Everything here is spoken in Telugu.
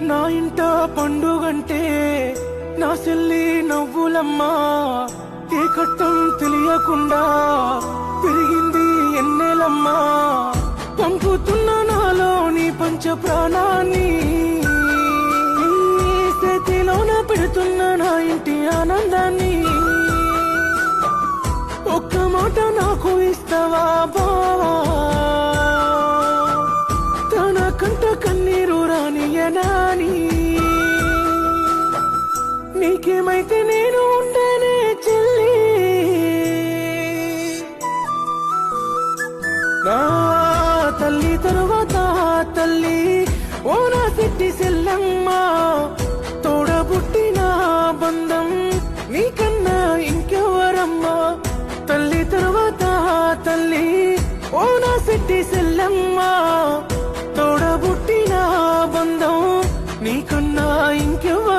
నా ఇంట పండుగంటే నా చెల్లి నవ్వులమ్మా. ఏ కట్టం తెలియకుండా పెరిగింది ఎన్నెలమ్మా. పంపుతున్న నాలోని పంచ ప్రాణాన్ని చేతిలోన పెడుతున్న నా ఇంటి ఆనందాన్ని. ఒక్క మాట నాకు ఇస్తావా బావా, తన కంట కన్నీరు రానియనాని. నీకేమైతే నేను ఉండనే చెల్లి, నా తల్లి తరువాత తల్లి ఓ నా సిట్టి సెల్లమ్మ. తోడబుట్టిన బంధం నీకన్నా ఇంకెవరమ్మా. తల్లి తరువాత తల్లి ఓ నా సిట్టి సెల్లమ్మ. తోడబుట్టిన బంధం నీకన్నా ఇంకెవరమ్మా.